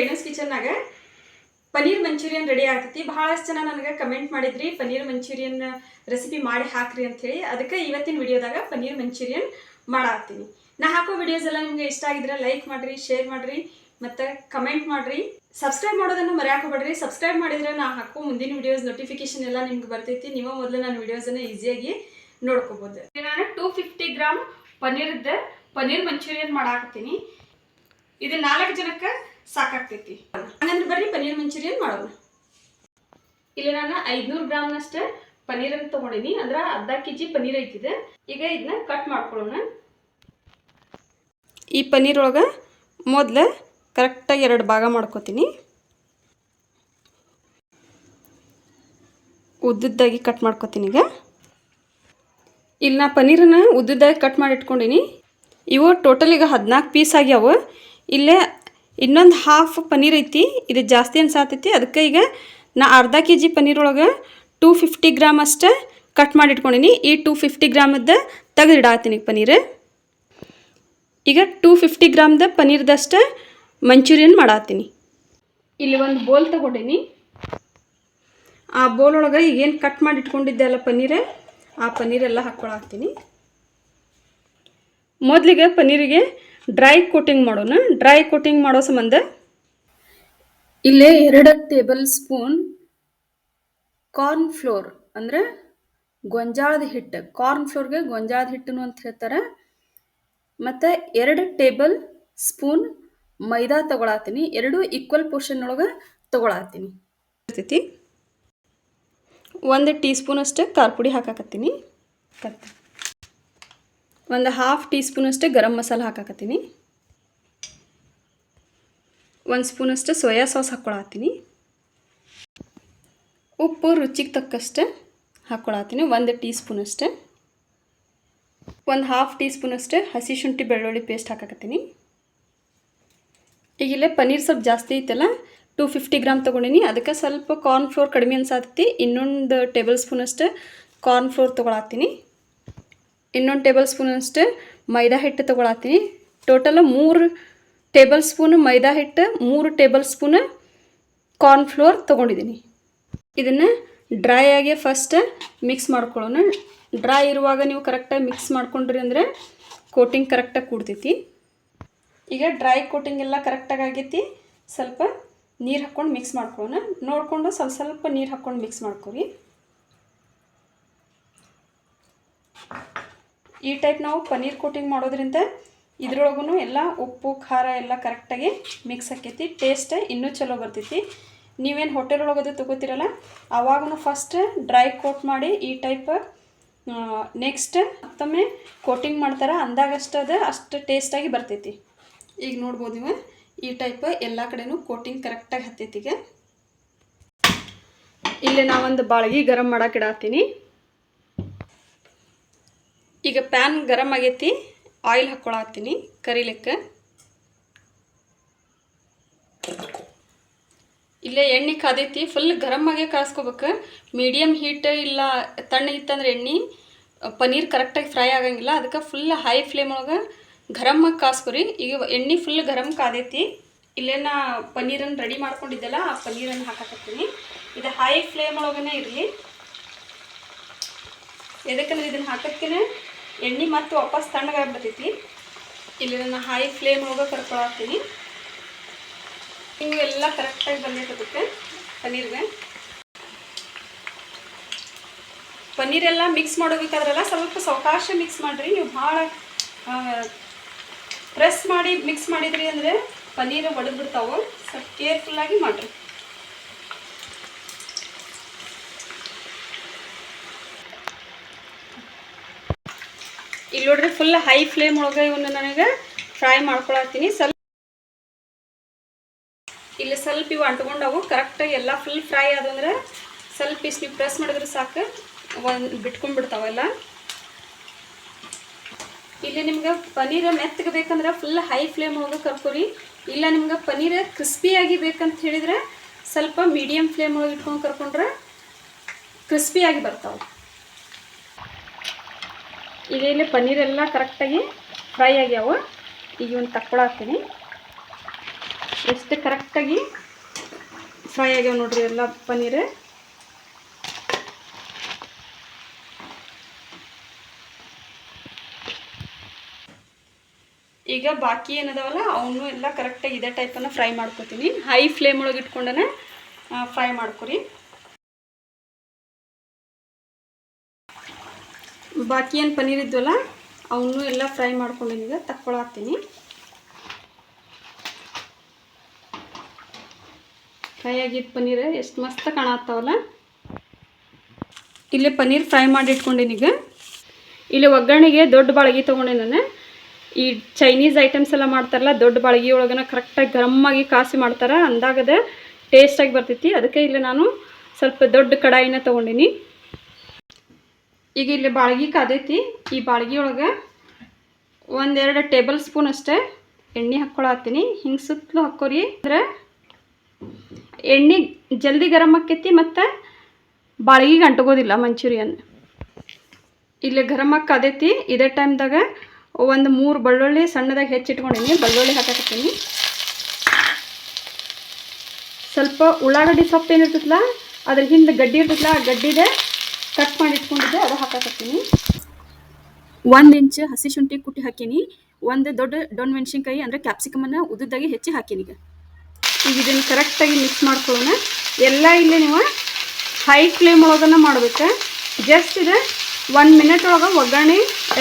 Renu's ಕಿಚನ್ನಾಗ paneer manchurian ready ಆಗ್ತೈತಿ. ಬಹಳಷ್ಟು ಜನ ನನಗೆ ಕಮೆಂಟ್ ಮಾಡಿದ್ರಿ ಪನ್ನೀರ್ ಮಂಚೂರಿಯನ್ ರೆಸಿಪಿ ಮಾಡಿ ಹಾಕ್ರಿ ಅಂತ ಹೇಳಿ. ಅದಕ್ಕೆ ಇವತ್ತಿನ ವಿಡಿಯೋದಾಗ ಪನ್ನೀರ್ ಮಂಚೂರಿಯನ್ ಮಾಡಾಕ್ತೀನಿ. ನಾ ಹಾಕೋ ವಿಡಿಯೋಸ್ ಎಲ್ಲ ನಿಮಗೆ ಇಷ್ಟ ಆಗಿದ್ರೆ ಲೈಕ್ ಮಾಡ್ರಿ, ಶೇರ್ ಮಾಡ್ರಿ ಮತ್ತು ಕಮೆಂಟ್ ಮಾಡ್ರಿ. ಸಬ್ಸ್ಕ್ರೈಬ್ ಮಾಡೋದನ್ನು ಮರೆಯಾಕೋಬೇಡ್ರಿ. ಸಬ್ಸ್ಕ್ರೈಬ್ ಮಾಡಿದ್ರೆ ನಾ ಹಾಕೋ ಮುಂದಿನ ವಿಡಿಯೋಸ್ ನೋಟಿಫಿಕೇಶನ್ ಎಲ್ಲ ನಿಮ್ಗೆ ಬರ್ತೈತಿ. ನೀವು ಮೊದಲು ನನ್ನ ವಿಡಿಯೋಸನ್ನು ಈಸಿಯಾಗಿ ನೋಡ್ಕೋಬೋದು. ನಾನು 250 ಗ್ರಾಮ್ ಪನ್ನೀರ್ ಮಂಚೂರಿಯನ್ ಮಾಡಾಕ್ತೀನಿ. ಇದು 4 ಜನಕ್ಕೆ ಸಾಕಾಗ್ತೈತಿ. ಹಂಗಂದ್ರೆ ಬರ್ರಿ ಪನ್ನೀರ್ ಮಂಚೂರಿಯನ್ ಮಾಡೋಣ. ಇಲ್ಲಿ ನಾನು 500 ಗ್ರಾಮ್ನಷ್ಟು ಪನ್ನೀರನ್ನು ತೊಗೊಂಡಿನಿ. ಅಂದ್ರೆ ಅರ್ಧ kg ಪನ್ನೀರ್ ಐತಿದೆ. ಈಗ ಇದನ್ನ ಕಟ್ ಮಾಡ್ಕೊಳ್ಳೋಣ. ಈ ಪನ್ನೀರ್ ಒಳಗೆ ಮೊದಲು ಕರೆಕ್ಟಾಗಿ 2 ಭಾಗ ಮಾಡ್ಕೋತೀನಿ. ಉದ್ದುದ್ದಾಗಿ ಕಟ್ ಮಾಡ್ಕೋತೀನಿ. ಇಲ್ಲಿ ನಾ ಪನ್ನೀರನ್ನ ಉದ್ದುದ್ದಾಗಿ ಕಟ್ ಮಾಡಿ ಇಟ್ಕೊಂಡಿನಿ. ಇವು ಟೋಟಲ್ ಈಗ 14 ಪೀಸ್ ಆಗ್ಯಾವ. ಇಲ್ಲೇ ಇನ್ನೊಂದು ಹಾಫ್ ಪನ್ನೀರ್ ಐತಿ. ಇದು ಜಾಸ್ತಿ ಅನ್ಸಾತೈತಿ. ಅದಕ್ಕೆ ಈಗ ನಾ ಅರ್ಧ kg ಪನ್ನೀರ್ ಒಳಗೆ 250 ಗ್ರಾಮ್ ಅಷ್ಟು ಕಟ್ ಮಾಡಿ ಇಟ್ಕೊಂಡಿನಿ. ಈ 250 ಗ್ರಾಮದ್ದು ತೆಗೆದಿಡಾತೀನಿ ಪನ್ನೀರ್. ಈಗ 250 ಗ್ರಾಮ್ದ ಪನ್ನೀರ್ದಷ್ಟು ಮಂಚೂರಿಯನ್ ಮಾಡಾತೀನಿ. ಇಲ್ಲಿ ಒಂದು ಬೋಲ್ ತಗೊಂಡಿನಿ. ಆ ಬೋಲ್ ಒಳಗೆ ಈಗೇನು ಕಟ್ ಮಾಡಿ ಇಟ್ಕೊಂಡಿದ್ದೆ ಅಲ್ಲ ಪನ್ನೀರ್, ಆ ಪನ್ನೀರೆಲ್ಲ ಹಾಕ್ಕೊಳಾಕ್ತೀನಿ. ಮೊದಲಿಗೆ ಪನ್ನೀರಿಗೆ ಡ್ರೈ ಕೋಟಿಂಗ್ ಮಾಡೋಣ. ಡ್ರೈ ಕೋಟಿಂಗ್ ಮಾಡೋ ಸಂಬಂಧ ಇಲ್ಲೇ 2 ಟೇಬಲ್ ಸ್ಪೂನ್ ಕಾರ್ನ್ ಫ್ಲೋರ್ ಅಂದರೆ ಗೊಂಜಾಳದ ಹಿಟ್ಟು. ಕಾರ್ನ್ ಫ್ಲೋರ್ಗೆ ಗೊಂಜಾಳದ ಹಿಟ್ಟನು ಅಂತ ಹೇಳ್ತಾರೆ. ಮತ್ತು 2 ಟೇಬಲ್ ಸ್ಪೂನ್ ಮೈದಾ ತಗೊಳತ್ತೀನಿ. 2 ಈಕ್ವಲ್ ಪೋರ್ಷನ್ ಒಳಗೆ ತಗೊಳತ್ತೀನಿ. 1 ಟೀ ಸ್ಪೂನ್ ಅಷ್ಟು ಖಾರ ಪುಡಿ ಹಾಕಾಕತ್ತೀನಿ. 1/2 ಟೀ ಸ್ಪೂನ್ ಅಷ್ಟು ಗರಂ ಮಸಾಲ ಹಾಕಾಕತ್ತೀನಿ. 1 ಸ್ಪೂನ್ ಅಷ್ಟು ಸೋಯಾ ಸಾಸ್ ಹಾಕ್ಕೊಳತ್ತೀನಿ. ಉಪ್ಪು ರುಚಿಗೆ ತಕ್ಕಷ್ಟು ಹಾಕ್ಕೊಳತ್ತೀನಿ. 1 ಟೀ ಸ್ಪೂನ್ ಅಷ್ಟು. 1/2 ಟೀ ಸ್ಪೂನ್ ಅಷ್ಟು ಹಸಿ ಶುಂಠಿ ಬೆಳ್ಳುಳ್ಳಿ ಪೇಸ್ಟ್ ಹಾಕಾಕತ್ತೀನಿ. ಈಗಿಲ್ಲೇ ಪನ್ನೀರ್ ಸ್ವಲ್ಪ ಜಾಸ್ತಿ ಐತಲ್ಲ, 250 ಗ್ರಾಮ್ ತೊಗೊಂಡಿನಿ. ಅದಕ್ಕೆ ಸ್ವಲ್ಪ ಕಾರ್ನ್ ಫ್ಲೋರ್ ಕಡಿಮೆ ಅನ್ಸಾತೈತಿ. ಇನ್ನೊಂದು ಟೇಬಲ್ ಸ್ಪೂನ್ ಅಷ್ಟು ಕಾರ್ನ್ ಫ್ಲೋರ್ ತೊಗೊಳತ್ತೀನಿ. ಇನ್ನೊಂದು ಟೇಬಲ್ ಸ್ಪೂನ್ ಅಷ್ಟು ಮೈದಾ ಹಿಟ್ಟು ತೊಗೊಳತ್ತೀನಿ. ಟೋಟಲ್ 3 ಟೇಬಲ್ ಸ್ಪೂನ್ ಮೈದಾ ಹಿಟ್ಟು, 3 ಟೇಬಲ್ ಸ್ಪೂನ್ ಕಾರ್ನ್ ಫ್ಲೋರ್ ತೊಗೊಂಡಿದ್ದೀನಿ. ಇದನ್ನು ಡ್ರೈ ಆಗಿ ಫಸ್ಟ್ ಮಿಕ್ಸ್ ಮಾಡ್ಕೊಳ್ಳೋಣ. ಡ್ರೈ ಇರುವಾಗ ನೀವು ಕರೆಕ್ಟಾಗಿ ಮಿಕ್ಸ್ ಮಾಡ್ಕೊಂಡ್ರಿ ಅಂದರೆ ಕೋಟಿಂಗ್ ಕರೆಕ್ಟಾಗಿ ಕೂಡ್ತೈತಿ. ಈಗ ಡ್ರೈ ಕೋಟಿಂಗ್ ಎಲ್ಲ ಕರೆಕ್ಟಾಗಿ ಆಗೈತಿ. ಸ್ವಲ್ಪ ನೀರು ಹಾಕ್ಕೊಂಡು ಮಿಕ್ಸ್ ಮಾಡ್ಕೊಳ್ಳೋಣ. ನೋಡಿಕೊಂಡು ಸ್ವಲ್ಪ ನೀರು ಹಾಕ್ಕೊಂಡು ಮಿಕ್ಸ್ ಮಾಡ್ಕೊರಿ. ಈ ಟೈಪ್ ನಾವು ಪನ್ನೀರ್ ಕೋಟಿಂಗ್ ಮಾಡೋದ್ರಿಂದ ಇದ್ರೊಳಗೂ ಎಲ್ಲ ಉಪ್ಪು ಖಾರ ಎಲ್ಲ ಕರೆಕ್ಟಾಗಿ ಮಿಕ್ಸ್ ಆಕೈತಿ. ಟೇಸ್ಟ್ ಇನ್ನೂ ಚಲೋ ಬರ್ತೈತಿ. ನೀವೇನು ಹೋಟೆಲ್ ಒಳಗದು ತೊಗೋತಿರಲ್ಲ ಅವಾಗೂ ಫಸ್ಟ್ ಡ್ರೈ ಕೋಟ್ ಮಾಡಿ ಈ ಟೈಪ್ ನೆಕ್ಸ್ಟ್ ಮತ್ತೊಮ್ಮೆ ಕೋಟಿಂಗ್ ಮಾಡ್ತಾರೆ. ಅಂದಾಗಷ್ಟು ಅಷ್ಟು ಟೇಸ್ಟಾಗಿ ಬರ್ತೈತಿ. ಈಗ ನೋಡ್ಬೋದು ನೀವು ಈ ಟೈಪ್ ಎಲ್ಲ ಕಡೆನೂ ಕೋಟಿಂಗ್ ಕರೆಕ್ಟಾಗಿ ಹತ್ತೈತಿ. ಇಲ್ಲಿ ನಾವೊಂದು ಬಾಳ್ಗಿ ಗರಂ ಮಾಡಕ್ಕೆ ಇಡಾತೀನಿ. ಈಗ ಪ್ಯಾನ್ ಗರಂ ಆಗೈತಿ. ಆಯಿಲ್ ಹಾಕ್ಕೊಳತ್ತೀನಿ ಕರಿಲಿಕ್ಕೆ. ಇಲ್ಲೇ ಎಣ್ಣೆ ಕಾದೈತಿ. ಫುಲ್ ಗರಮಾಗೆ ಕಾಯಿಸ್ಕೋಬೇಕು. ಮೀಡಿಯಮ್ ಹೀಟ್ ಇಲ್ಲ ತಣ್ಣಗಿತ್ತಂದ್ರೆ ಎಣ್ಣೆ ಪನ್ನೀರ್ ಕರೆಕ್ಟಾಗಿ ಫ್ರೈ ಆಗಂಗಿಲ್ಲ. ಅದಕ್ಕೆ ಫುಲ್ ಹೈ ಫ್ಲೇಮ್ ಒಳಗೆ ಗರಮಾಗಿ ಕಾಸ್ಕೊರಿ. ಈಗ ಎಣ್ಣೆ ಫುಲ್ ಗರಂ ಕಾದೈತಿ. ಇಲ್ಲೇನ ಪನ್ನೀರನ್ನು ರೆಡಿ ಮಾಡ್ಕೊಂಡಿದ್ದೆಲ್ಲ ಆ ಪನ್ನೀರನ್ನು ಹಾಕಾಕತ್ತೀನಿ. ಇದು ಹೈ ಫ್ಲೇಮ್ ಒಳಗೇ ಇರಲಿ. ಎದಕ್ಕಂದ್ರೆ ಇದನ್ನು ಹಾಕೋಕ್ಕೇ ಎಣ್ಣೆ ಮತ್ತು ವಾಪಸ್ ತಣ್ಣಗಾಗ್ಬಿಡ್ತೈತಿ. ಇಲ್ಲಿ ನಾನು ಹೈ ಫ್ಲೇಮ್ ಒಳಗೆ ಕರ್ಕೊಳತ್ತೀನಿ. ಹಿಂಗೆ ಎಲ್ಲ ಕರೆಕ್ಟಾಗಿ ಬಂದೈತದಕ್ಕೆ ಪನ್ನೀರ್ಗೆ. ಪನ್ನೀರೆಲ್ಲ ಮಿಕ್ಸ್ ಮಾಡೋಬೇಕಾದ್ರೆಲ್ಲ ಸ್ವಲ್ಪ ಸಾವಕಾಶ ಮಿಕ್ಸ್ ಮಾಡಿರಿ. ನೀವು ಭಾಳ ಪ್ರೆಸ್ ಮಾಡಿ ಮಿಕ್ಸ್ ಮಾಡಿದ್ರಿ ಅಂದರೆ ಪನ್ನೀರ್ ಒಡೆದು ಬಿಡ್ತಾವೆ. ಸ್ವಲ್ಪ ಕೇರ್ಫುಲ್ಲಾಗಿ ಮಾಡಿರಿ. ಇಲ್ಲಿ ನೋಡ್ರಿ ಫುಲ್ ಹೈ ಫ್ಲೇಮ್ ಒಳಗೆ ಇವನ್ನ ನನಗೆ ಫ್ರೈ ಮಾಡ್ಕೊಳತ್ತೀನಿ. ಇಲ್ಲಿ ಸ್ವಲ್ಪ ಇವು ಅಂಟ್ಕೊಂಡವು ಕರೆಕ್ಟಾಗಿ ಎಲ್ಲ ಫುಲ್ ಫ್ರೈ ಆದಂದ್ರೆ ಸ್ವಲ್ಪ ಇಷ್ಟು ನೀವು ಪ್ರೆಸ್ ಮಾಡಿದ್ರೆ ಸಾಕು, ಬಿಟ್ಕೊಂಡ್ಬಿಡ್ತಾವೆಲ್ಲ. ಇಲ್ಲಿ ನಿಮ್ಗೆ ಪನ್ನೀರ್ ಮೆತ್ತಗೆ ಬೇಕಂದ್ರೆ ಫುಲ್ ಹೈ ಫ್ಲೇಮ್ ಒಳಗೆ ಕರ್ಕೊರಿ. ಇಲ್ಲ ನಿಮ್ಗೆ ಪನ್ನೀರ್ ಕ್ರಿಸ್ಪಿಯಾಗಿ ಬೇಕಂತ ಹೇಳಿದರೆ ಸ್ವಲ್ಪ ಮೀಡಿಯಮ್ ಫ್ಲೇಮ್ ಒಳಗೆ ಇಟ್ಕೊಂಡು ಕರ್ಕೊಂಡ್ರೆ ಕ್ರಿಸ್ಪಿಯಾಗಿ ಬರ್ತಾವೆ. ಈಗ ಇಲ್ಲಿ ಪನ್ನೀರೆಲ್ಲ ಕರೆಕ್ಟಾಗಿ ಫ್ರೈ ಆಗ್ಯಾವ. ಈಗ ಒಂದು ತಕ್ಕೊಳಾಕ್ತೀನಿ. ಎಷ್ಟು ಕರೆಕ್ಟಾಗಿ ಫ್ರೈ ಆಗ್ಯಾವ ನೋಡ್ರಿ ಎಲ್ಲ ಪನ್ನೀರ್. ಈಗ ಬಾಕಿ ಏನದಾವಲ್ಲ ಅವನು ಎಲ್ಲ ಕರೆಕ್ಟಾಗಿ ಇದೇ ಟೈಪನ್ನು ಫ್ರೈ ಮಾಡ್ಕೊತೀನಿ. ಹೈ ಫ್ಲೇಮ್ ಒಳಗೆ ಇಟ್ಕೊಂಡೇ ಫ್ರೈ ಮಾಡ್ಕೊರಿ. ಬಾಕಿ ಏನು ಪನ್ನೀರ್ ಇದ್ವಲ್ಲ ಅವನು ಎಲ್ಲ ಫ್ರೈ ಮಾಡ್ಕೊಂಡಿನಿ. ಈಗ ತಕ್ಕೊಳತ್ತೀನಿ. ಫ್ರೈ ಆಗಿದ್ದ ಪನ್ನೀರ್ ಎಷ್ಟು ಮಸ್ತ್ ಕಾಣತ್ತಾವಲ್ಲ. ಇಲ್ಲೇ ಪನ್ನೀರ್ ಫ್ರೈ ಮಾಡಿ ಇಟ್ಕೊಂಡಿನಿ. ಈಗ ಇಲ್ಲಿ ಒಗ್ಗರಣೆಗೆ ದೊಡ್ಡ ಬಾಳ್ಗಿ ತೊಗೊಂಡೆ ನಾನು. ಈ ಚೈನೀಸ್ ಐಟಮ್ಸ್ ಎಲ್ಲ ಮಾಡ್ತಾರಲ್ಲ ದೊಡ್ಡ ಬಾಳ್ಗಿ ಒಳಗನ ಕರೆಕ್ಟಾಗಿ ಗರಮ್ಮಾಗಿ ಕಾಸಿ ಮಾಡ್ತಾರೆ, ಅಂದಾಗದ ಟೇಸ್ಟಾಗಿ ಬರ್ತೈತಿ. ಅದಕ್ಕೆ ಇಲ್ಲಿ ನಾನು ಸ್ವಲ್ಪ ದೊಡ್ಡ ಕಡಾಯಿನ ತೊಗೊಂಡಿನಿ. ಈಗ ಇಲ್ಲಿ ಬಾಳ್ಗಿ ಕಾದೈತಿ. ಈ ಬಾಳ್ಗಿ ಒಳಗೆ 1-2 ಟೇಬಲ್ ಸ್ಪೂನ್ ಅಷ್ಟೇ ಎಣ್ಣೆ ಹಾಕ್ಕೊಳತ್ತೀನಿ. ಹಿಂಗೆ ಸುತ್ತಲೂ ಹಾಕ್ಕೋರಿ. ಅಂದ್ರೆ ಎಣ್ಣೆ ಜಲ್ದಿ ಗರಮ್ ಆಕ್ಕೈತಿ ಮತ್ತು ಬಾಳ್ಗಿಗೆ ಅಂಟ್ಕೋದಿಲ್ಲ ಮಂಚೂರಿಯನ್. ಇಲ್ಲಿ ಗರಮ್ ಆಗಿ ಕಾದೈತಿ. ಇದೇ ಟೈಮ್ದಾಗ 3 ಬೆಳ್ಳುಳ್ಳಿ ಸಣ್ಣದಾಗಿ ಹೆಚ್ಚಿಟ್ಕೊಂಡಿನಿ. ಬೆಳ್ಳುಳ್ಳಿ ಹಾಕಕತ್ತೀನಿ. ಸ್ವಲ್ಪ ಉಳ್ಳಾಗಡ್ಡಿ ಸೊಪ್ಪು ಏನಿರ್ತೈತಲ್ಲ ಅದ್ರ ಹಿಂದೆ ಗಡ್ಡಿ ಇರ್ತೈತಲ್ಲ ಆ ಗಡ್ಡಿದೆ ಕಟ್ ಮಾಡಿ ಇಟ್ಕೊಂಡಿದ್ದೆ ಅದು ಹಾಕಕತ್ತೀನಿ. 1 ಇಂಚ್ ಹಸಿ ಶುಂಠಿ ಕುಟ್ಟಿ ಹಾಕೀನಿ. 1 ದೊಡ್ಡ ಡೊಣ್ ಮೆಣಸಿನ್ಕಾಯಿ ಅಂದರೆ ಕ್ಯಾಪ್ಸಿಕಮನ್ನು ಉದ್ದದಾಗಿ ಹೆಚ್ಚಿ ಹಾಕೀನಿ. ಈಗ ಇದನ್ನು ಕರೆಕ್ಟಾಗಿ ಮಿಕ್ಸ್ ಮಾಡ್ಕೊಳ್ಳೋಣ. ಎಲ್ಲ ಇಲ್ಲಿ ನೀವು ಹೈ ಫ್ಲೇಮ್ ಒಳಗನ ಮಾಡ್ಬೇಕು. ಜಸ್ಟ್ ಇದು 1 ಮಿನಿಟ್ ಒಳಗೆ ಒಗ್ಗರಣೆ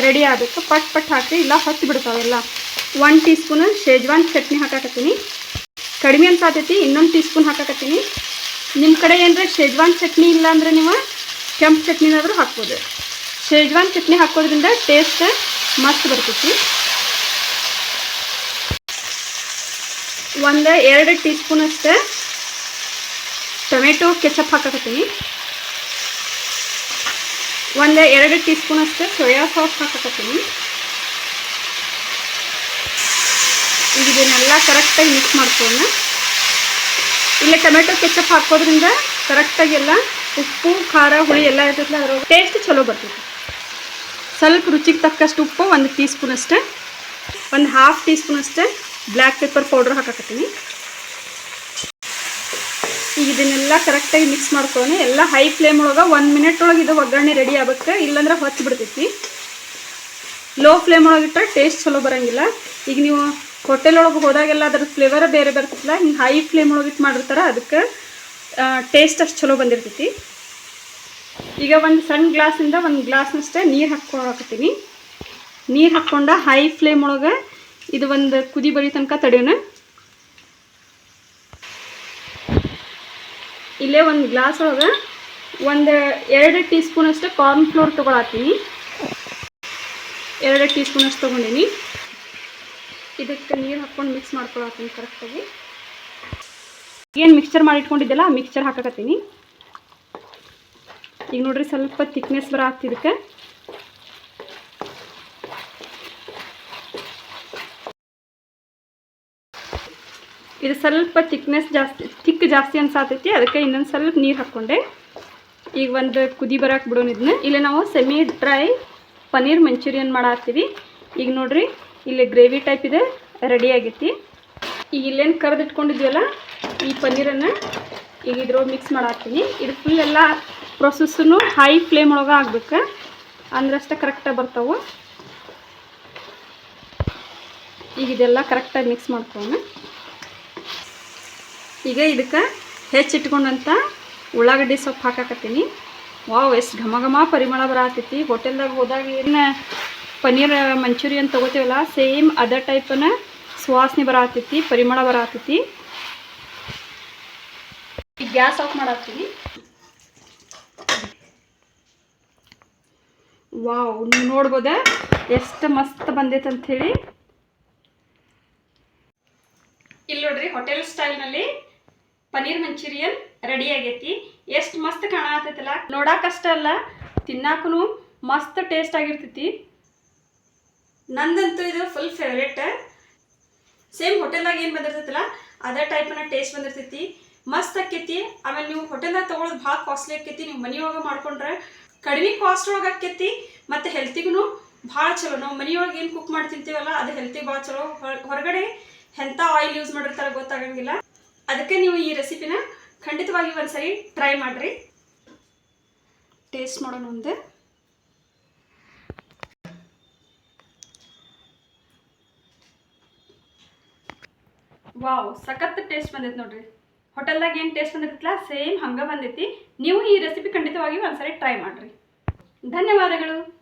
ರೆಡಿ ಆಗಬೇಕು. ಪಟ್ ಹಾಕಿ ಇಲ್ಲ ಹೊತ್ತು ಬಿಡ್ತಾವೆಲ್ಲ. 1 ಟೀ ಸ್ಪೂನ್ ಶೇಜ್ವಾನ್ ಚಟ್ನಿ ಹಾಕಕತ್ತೀನಿ. ಕಡಿಮೆ ಅನ್ಸಾತೈತಿ, ಇನ್ನೊಂದು ಟೀ ಸ್ಪೂನ್ ಹಾಕಕತ್ತೀನಿ. ನಿಮ್ಮ ಕಡೆ ಏನರ ಶೇಜ್ವಾನ್ ಚಟ್ನಿ ಇಲ್ಲ ಅಂದರೆ ನೀವು ಕೆಂಪು ಚಟ್ನಿನಾದರೂ ಹಾಕ್ಬೋದು. ಶೇಜ್ವಾನ್ ಚಟ್ನಿ ಹಾಕೋದ್ರಿಂದ ಟೇಸ್ಟ್ ಮಸ್ತ್ ಬರ್ತೈತಿ. 1-2 ಟೀ ಸ್ಪೂನ್ ಅಷ್ಟೇ ಟೊಮೆಟೊ ಕೆಚಪ್ ಹಾಕಕತ್ತೀನಿ. 1-2 ಟೀ ಸ್ಪೂನ್ ಅಷ್ಟೇ ಸೋಯಾ ಸಾಸ್ ಹಾಕಕತ್ತೀನಿ. ಈಗ ಇದನ್ನೆಲ್ಲ ಕರೆಕ್ಟಾಗಿ ಮಿಕ್ಸ್ ಮಾಡ್ಕೊಳ್ಳೋಣ. ಇಲ್ಲೇ ಟೊಮೆಟೊ ಕೆಚಪ್ ಹಾಕೋದ್ರಿಂದ ಕರೆಕ್ಟಾಗಿ ಎಲ್ಲ ಉಪ್ಪು ಖಾರ ಹುಳಿ ಎಲ್ಲ ಇರ್ತೈತಲ್ಲ ಅದ್ರ ಟೇಸ್ಟ್ ಚಲೋ ಬರ್ತೈತಿ. ಸ್ವಲ್ಪ ರುಚಿಗೆ ತಕ್ಕಷ್ಟು ಉಪ್ಪು 1 ಟೀ ಸ್ಪೂನ್ ಅಷ್ಟೇ. 1/2 ಟೀ ಸ್ಪೂನ್ ಅಷ್ಟೇ ಬ್ಲ್ಯಾಕ್ ಪೆಪ್ಪರ್ ಪೌಡ್ರ್ ಹಾಕಕತ್ತೀನಿ. ಈಗ ಇದನ್ನೆಲ್ಲ ಕರೆಕ್ಟಾಗಿ ಮಿಕ್ಸ್ ಮಾಡ್ಕೊಳ್ಳೋಣ. ಎಲ್ಲ ಹೈ ಫ್ಲೇಮ್ ಒಳಗೆ 1 ಮಿನಿಟ್ ಒಳಗೆ ಇದು ಒಗ್ಗರಣೆ ರೆಡಿ ಆಗಬೇಕು, ಇಲ್ಲಾಂದ್ರೆ ಹೊತ್ತು ಬಿಡ್ತೈತಿ. ಲೋ ಫ್ಲೇಮ್ ಒಳಗೆ ಇಟ್ಟರೆ ಟೇಸ್ಟ್ ಚಲೋ ಬರೋಂಗಿಲ್ಲ. ಈಗ ನೀವು ಹೋಟೆಲ್ ಒಳಗೆ ಹೋದಾಗೆಲ್ಲ ಅದ್ರ ಫ್ಲೇವರ ಬೇರೆ ಬರ್ತೈತಿಲ್ಲ, ಹಿಂಗೆ ಹೈ ಫ್ಲೇಮ್ ಒಳಗೆ ಇಟ್ಟು ಮಾಡಿರ್ತಾರೆ, ಅದಕ್ಕೆ ಟೇಸ್ಟ್ ಅಷ್ಟು ಚಲೋ ಬಂದಿರ್ತೈತಿ. ಈಗ ಒಂದು ಸಣ್ಣ ಗ್ಲಾಸಿಂದ 1 ಗ್ಲಾಸ್ನಷ್ಟೇ ನೀರು ಹಾಕ್ಕೊಳಕತ್ತೀನಿ. ನೀರು ಹಾಕ್ಕೊಂಡು ಹೈ ಫ್ಲೇಮ್ ಒಳಗೆ ಇದು ಒಂದು ಕುದಿ ಬರೀ ತನಕ ತಡೆಯೋಣ. ಇಲ್ಲೇ 1 ಗ್ಲಾಸ್ ಒಳಗೆ 1-2 ಟೀ ಸ್ಪೂನ್ ಅಷ್ಟು ಕಾರ್ನ್ ಫ್ಲೋರ್ ತೊಗೊಳತ್ತೀನಿ. 2 ಟೀ ಸ್ಪೂನ್ ಅಷ್ಟು ತೊಗೊಂಡಿನಿ. ಇದಕ್ಕೆ ನೀರು ಹಾಕ್ಕೊಂಡು ಮಿಕ್ಸ್ ಮಾಡ್ಕೊಳತ್ತೀನಿ ಕರೆಕ್ಟಾಗಿ. ಏನು ಮಿಕ್ಸ್ಚರ್ ಮಾಡಿಟ್ಕೊಂಡಿದ್ದೆಲ್ಲ ಆ ಮಿಕ್ಸ್ಚರ್ ಹಾಕಕತ್ತೀನಿ. ಈಗ ನೋಡ್ರಿ ಸ್ವಲ್ಪ ಥಿಕ್ನೆಸ್ ಬರತ್ತೆ ಇದಕ್ಕೆ. ಇದು ಸ್ವಲ್ಪ ಥಿಕ್ ಜಾಸ್ತಿ ಅನ್ಸಾತೈತಿ, ಅದಕ್ಕೆ ಇನ್ನೊಂದು ಸ್ವಲ್ಪ ನೀರು ಹಾಕ್ಕೊಂಡೆ. ಈಗ ಒಂದು ಕುದಿ ಬರಕ್ಕೆ ಬಿಡೋಣ ಇದನ್ನ. ಇಲ್ಲಿ ನಾವು ಸೆಮಿ ಡ್ರೈ ಪನ್ನೀರ್ ಮಂಚೂರಿಯನ್ ಮಾಡತ್ತೀವಿ. ಈಗ ನೋಡ್ರಿ ಇಲ್ಲಿ ಗ್ರೇವಿ ಟೈಪ್ ಇದೆ, ರೆಡಿ ಆಗೈತಿ. ಈಗ ಇಲ್ಲೇನು ಕರೆದಿಟ್ಕೊಂಡಿದ್ವಲ್ಲ ಈ ಪನ್ನೀರನ್ನು ಈಗ ಇದ್ರೊಳಗೆ ಮಿಕ್ಸ್ ಮಾಡತ್ತೀನಿ. ಇದು ಫುಲ್ ಎಲ್ಲ ಪ್ರೊಸೆಸ್ಸನ್ನು ಹೈ ಫ್ಲೇಮ್ ಒಳಗೆ ಆಗ್ಬೇಕು, ಅಂದ್ರಷ್ಟೇ ಕರೆಕ್ಟಾಗಿ ಬರ್ತಾವೆ. ಈಗ ಇದೆಲ್ಲ ಕರೆಕ್ಟಾಗಿ ಮಿಕ್ಸ್ ಮಾಡ್ಕೊಳ್ಳೋಣ. ಈಗ ಇದಕ್ಕೆ ಹೆಚ್ಚಿಟ್ಕೊಂಡಂಥ ಉಳ್ಳಾಗಡ್ಡಿ ಸೊಪ್ಪು ಹಾಕಕತ್ತೀನಿ. ವಾವ್, ಎಷ್ಟು ಘಮ ಘಮ ಪರಿಮಳ ಬರತೈತಿ. ಹೋಟೆಲ್ದಾಗ ಹೋದಾಗ ಏನು ಪನ್ನೀರ್ ಮಂಚೂರಿಯನ್ ತೊಗೋತೀವಲ್ಲ ಸೇಮ್ ಅದೇ ಟೈಪನ ಸುವಾಸನೆ ಬರತೈತಿ, ಪರಿಮಳ ಬರತೈತಿ. ಈಗ ಗ್ಯಾಸ್ ಆಫ್ ಮಾಡತ್ತೀನಿ. ವಾವ್, ನೀವು ನೋಡ್ಬೋದ ಎಷ್ಟು ಮಸ್ತ್ ಬಂದೈತೆ ಅಂಥೇಳಿ. ಇಲ್ಲಿ ನೋಡ್ರಿ ಹೋಟೆಲ್ ಸ್ಟೈಲ್ನಲ್ಲಿ ಪನ್ನೀರ್ ಮಂಚೂರಿಯನ್ ರೆಡಿ ಆಗೈತಿ. ಎಷ್ಟು ಮಸ್ತ್ ಕಾಣತೈತಲ್ಲ, ನೋಡಕ್ಕಷ್ಟ ಅಲ್ಲ ತಿನ್ನಾಕೂ ಮಸ್ತ್ ಟೇಸ್ಟ್ ಆಗಿರ್ತೈತಿ. ನಂದಂತೂ ಇದು ಫುಲ್ ಫೇವ್ರೇಟ್. ಸೇಮ್ ಹೋಟೆಲ್ದಾಗ ಏನು ಬಂದಿರ್ತೈತಲ್ಲ ಅದೇ ಟೈಪ್ನ ಟೇಸ್ಟ್ ಬಂದಿರ್ತೈತಿ, ಮಸ್ತ್ ಆಕೈತಿ. ಆಮೇಲೆ ನೀವು ಹೋಟೆಲ್ದಾಗ ತೊಗೊಳೋದು ಭಾಳ ಕಾಸ್ಟ್ಲಿ ಆಕೈತಿ. ನೀವು ಮನೆಯೊಳಗೆ ಮಾಡ್ಕೊಂಡ್ರೆ ಕಡಿಮೆ ಕಾಸ್ಟ್ ಒಳಗೆ ಆಕೈತಿ ಮತ್ತು ಹೆಲ್ತಿಗೂ ಭಾಳ ಚಲೋ. ನಾವು ಮನೆಯೊಳಗೆ ಏನು ಕುಕ್ ಮಾಡಿ ತಿಂತೀವಲ್ಲ ಅದು ಹೆಲ್ತಿಗೆ ಭಾಳ ಚಲೋ. ಹೊರಗಡೆ ಎಂಥ ಆಯಿಲ್ ಯೂಸ್ ಮಾಡಿರ್ತಾರೆ ಗೊತ್ತಾಗಂಗಿಲ್ಲ. ಅದಕ್ಕೆ ನೀವು ಈ ರೆಸಿಪಿನ ಖಂಡಿತವಾಗಿ ಒಂದ್ಸರಿ ಟ್ರೈ ಮಾಡಿರಿ. ಟೇಸ್ಟ್ ಮಾಡೋಣ ಮುಂದೆ. ವಾವ್, ಸಖತ್ ಟೇಸ್ಟ್ ಬಂದೈತಿ ನೋಡ್ರಿ. ಹೋಟೆಲ್ದಾಗ ಏನು ಟೇಸ್ಟ್ ಬಂದಿರ್ತಲ್ಲ ಸೇಮ್ ಹಂಗೆ ಬಂದೈತಿ. ನೀವು ಈ ರೆಸಿಪಿ ಖಂಡಿತವಾಗಿ ಒಂದ್ಸರಿ ಟ್ರೈ ಮಾಡಿರಿ. ಧನ್ಯವಾದಗಳು.